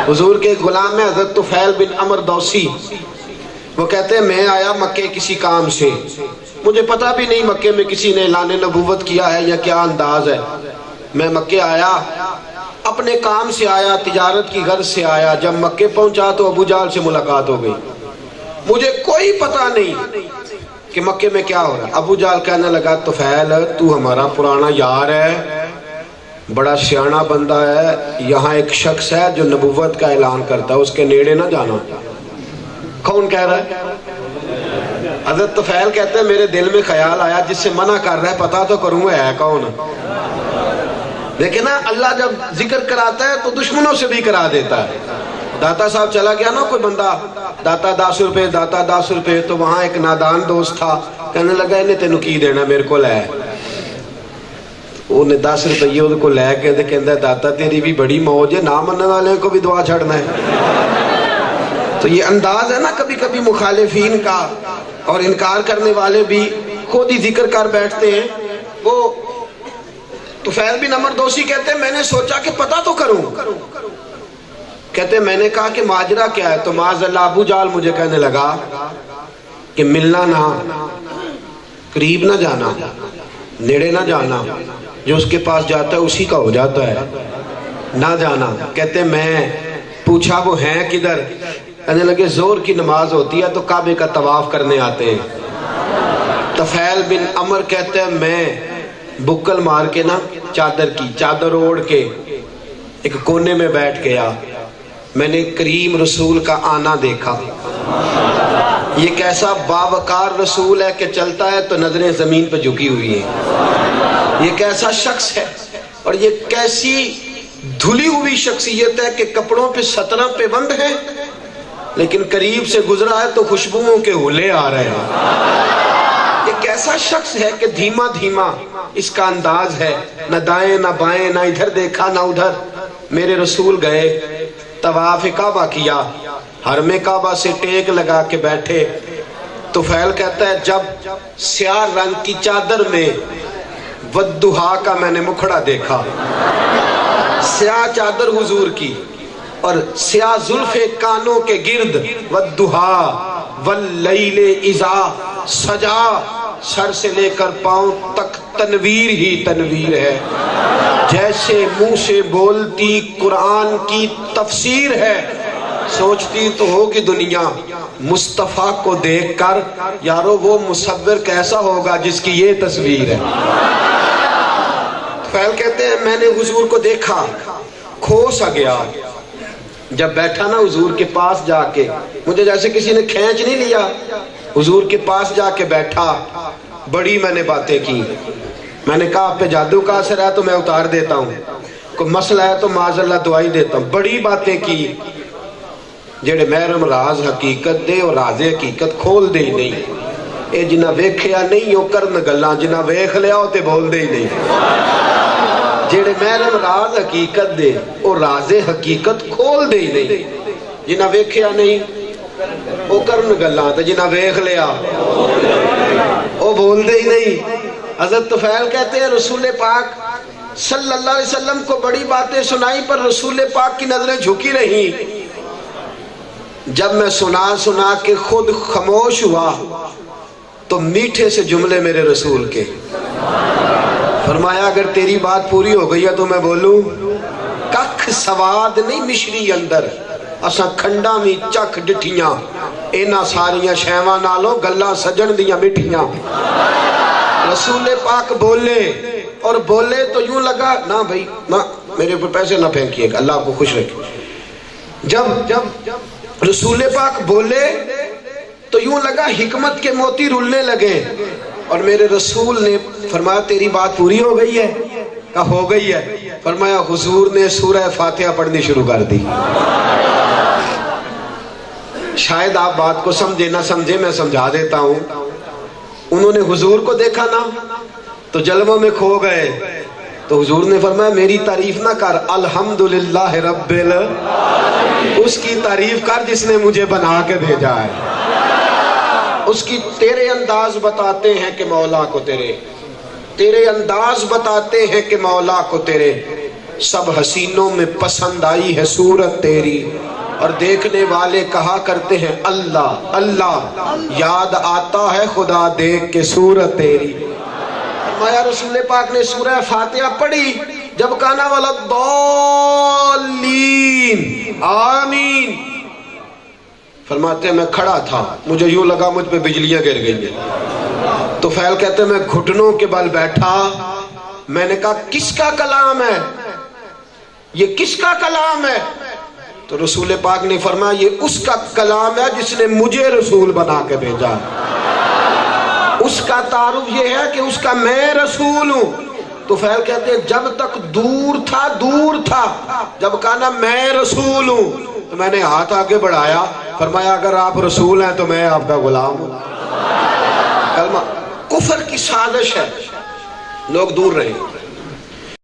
حضور کے غلام میں حضرت طفیل بن عمر دوسی، وہ کہتے ہیں میں آیا مکے کسی کام سے، مجھے پتہ بھی نہیں مکے میں کسی نے اعلان نبوت کیا ہے یا کیا انداز ہے۔ میں مکے آیا، اپنے کام سے آیا، تجارت کی غرض سے آیا۔ جب مکے پہنچا تو ابو جہل سے ملاقات ہو گئی، مجھے کوئی پتہ نہیں کہ مکے میں کیا ہو رہا ہے۔ ابو جہل کہنے لگا طفیل تو ہمارا پرانا یار ہے، بڑا سیاںا بندہ ہے، یہاں ایک شخص ہے جو نبوت کا اعلان کرتا ہے، اس کے نیڑے نہ جانا۔ کون کہہ رہا ہے؟ حضرت طفیل کہتے ہیں میرے دل میں خیال آیا جس سے منع کر رہا ہے پتہ تو کروں ہے کون۔ دیکھیں نا، اللہ جب ذکر کراتا ہے تو دشمنوں سے بھی کرا دیتا ہے۔ داتا صاحب چلا گیا نا کوئی بندہ، داتا 10 روپے، داتا 10 روپے، تو وہاں ایک نادان دوست تھا، کہنے لگا انہیں تینوں کی دینا، میرے کو لے۔ انہیں 10 روپے ان کو لے کے کہتا ہے داتا تیری بھی بڑی موج ہے، نہ مننے والے کو بھی دعا چھڑنا ہے۔ تو یہ انداز ہے نا کبھی کبھی مخالفین کا، اور انکار کرنے والے بھی خود ہی ذکر کر بیٹھتے ہیں۔ وہ طفیل بن عمر دوسی کہتے ہیں میں نے سوچا کہ پتہ تو کروں۔ کہتے ہیں میں نے کہا کہ ماجرا کیا ہے؟ تو معاذ اللہ ابو جہل مجھے کہنے لگا کہ ملنا نہ، قریب نہ جانا، نیڑے نہ جانا، جو اس کے پاس جاتا ہے اسی کا ہو جاتا ہے، نہ جانا۔ کہتے ہیں میں پوچھا وہ ہیں کدھر؟ کہنے لگے زور کی نماز ہوتی ہے تو کعبے کا طواف کرنے آتے ہیں۔ طفیل بن عمر کہتے ہیں میں بکل مار کے نا چادر اوڑھ کے ایک کونے میں بیٹھ گیا، میں نے کریم رسول کا آنا دیکھا۔ یہ کیسا باوقار رسول ہے کہ چلتا ہے تو نظریں زمین پہ جھکی ہوئی ہیں۔ یہ کیسا شخص ہے اور یہ کیسی دھلی ہوئی شخصیت ہے کہ کپڑوں پہ 17 پہ بند ہے، لیکن قریب سے گزرا ہے تو خوشبوؤں کے ہولے آ رہے ہیں۔ یہ کیسا شخص ہے کہ دھیما دھیما اس کا انداز ہے، نہ دائیں نہ بائیں، نہ ادھر دیکھا نہ ادھر۔ میرے رسول گئے، طواف کعبہ کیا، حرم کعبہ سے ٹیک لگا کے بیٹھے۔ طفیل کہتا ہے جب سیاہ رنگ کی چادر میں والضحیٰ کا میں نے مکھڑا دیکھا، سیاہ چادر حضور کی اور سیاہ زلف کانوں کے گرد، والضحیٰ واللیل اذا سجا، سر سے لے کر پاؤں تک تنویر ہی تنویر ہے، جیسے منہ سے بولتی قرآن کی تفسیر ہے۔ سوچتی تو ہوگی دنیا مصطفیٰ کو دیکھ کر یارو وہ مصور کیسا ہوگا جس کی یہ تصویر ہے۔ فیل کہتے ہیں میں نے حضور کو دیکھا، کھو سا گیا۔ جب بیٹھا نا حضور کے پاس جا کے، مجھے جیسے کسی نے کھینچ نہیں لیا، حضور کے پاس جا کے بیٹھا، بڑی میں نے باتیں کی۔ میں نے کہا آپ پہ جادو کا اثر ہے تو میں اتار دیتا ہوں، کوئی مسئلہ ہے تو معاذ اللہ دعائی دیتا ہوں۔ بڑی باتیں کی جڑے محرم راز حقیقت دے اور راز حقیقت کھول دے ہی نہیں۔ اے جنہ ویکھیا نہیں او کرن گلاں، جنہ ویکھ لیا او تے بول دے ہی نہیں۔ جڑے محرم راز حقیقت دے اور راز حقیقت کھول دے ہی نہیں، جنہ ویکھیا نہیں او کرن گلاں تے جنہ ویکھ لیا او بول دے ہی نہیں۔ حضرت طفیل کہتے ہیں رسول پاک صلی اللہ علیہ وسلم کو بڑی باتیں سنائی پر رسول پاک کی نظریں جھکی رہی۔ جب میں سنا کے خود خاموش ہوا تو میٹھے سے جملے میرے رسول کے، فرمایا اگر تیری بات پوری ہو گئی ہے تو میں بولوں، ککھ سواد نہیں مشری اندر، اساں کھنڈا میں چکھ ڈٹھیاں، اینا ساریاں شیواں نالوں گلاں سجن دیاں مٹھیاں۔ رسول پاک بولے اور بولے تو یوں لگا نہ بھائی نہ میرے اوپر پیسے نہ پھینکیے گا، اللہ آپ کو خوش رکھے۔ جب رسول پاک بولے تو یوں لگا حکمت کے موتی رلنے لگے، اور میرے رسول نے فرمایا تیری بات پوری ہو گئی ہے؟ کہا ہو گئی ہے۔ فرمایا حضور نے سورہ فاتحہ پڑھنی شروع کر دی۔ شاید آپ بات کو سمجھے نہ سمجھے، میں سمجھا دیتا ہوں۔ انہوں نے حضور کو دیکھا نا تو جلووں میں کھو گئے، تو حضور نے فرمایا میری تعریف نہ کر، الحمدللہ رب اس کی تعریف کر جس نے مجھے بنا کے بھیجا ہے۔ اس کی تیرے انداز بتاتے ہیں کہ مولا کو تیرے انداز بتاتے ہیں کہ مولا کو تیرے سب حسینوں میں پسند آئی ہے صورت تیری، اور دیکھنے والے کہا کرتے ہیں اللہ اللہ، یاد آتا ہے خدا دیکھ کے صورت تیری۔ فرمایا رسول پاک نے سورہ فاتحہ پڑھی، جب کانا والا الضالین آمین، فرماتے ہیں میں کھڑا تھا، مجھے یوں لگا مجھ پہ بجلیاں گر گئی ہیں۔ تو فیل کہتے ہیں میں گھٹنوں کے بل بیٹھا، میں نے کہا کس کا کلام ہے یہ، کس کا کلام ہے؟ تو رسول پاک نے فرمایا یہ اس کا کلام ہے جس نے مجھے رسول بنا کے بھیجا۔ اس کا تعارف یہ ہے کہ اس کا میں رسول ہوں۔ تو فیل کہتے ہیں جب تک دور تھا، جب کہا نا میں رسول ہوں، تو میں نے ہاتھ آگے بڑھایا، فرمایا اگر آپ رسول ہیں تو میں آپ کا غلام ہوں۔ کلمہ کفر کی سازش ہے، لوگ دور رہیں۔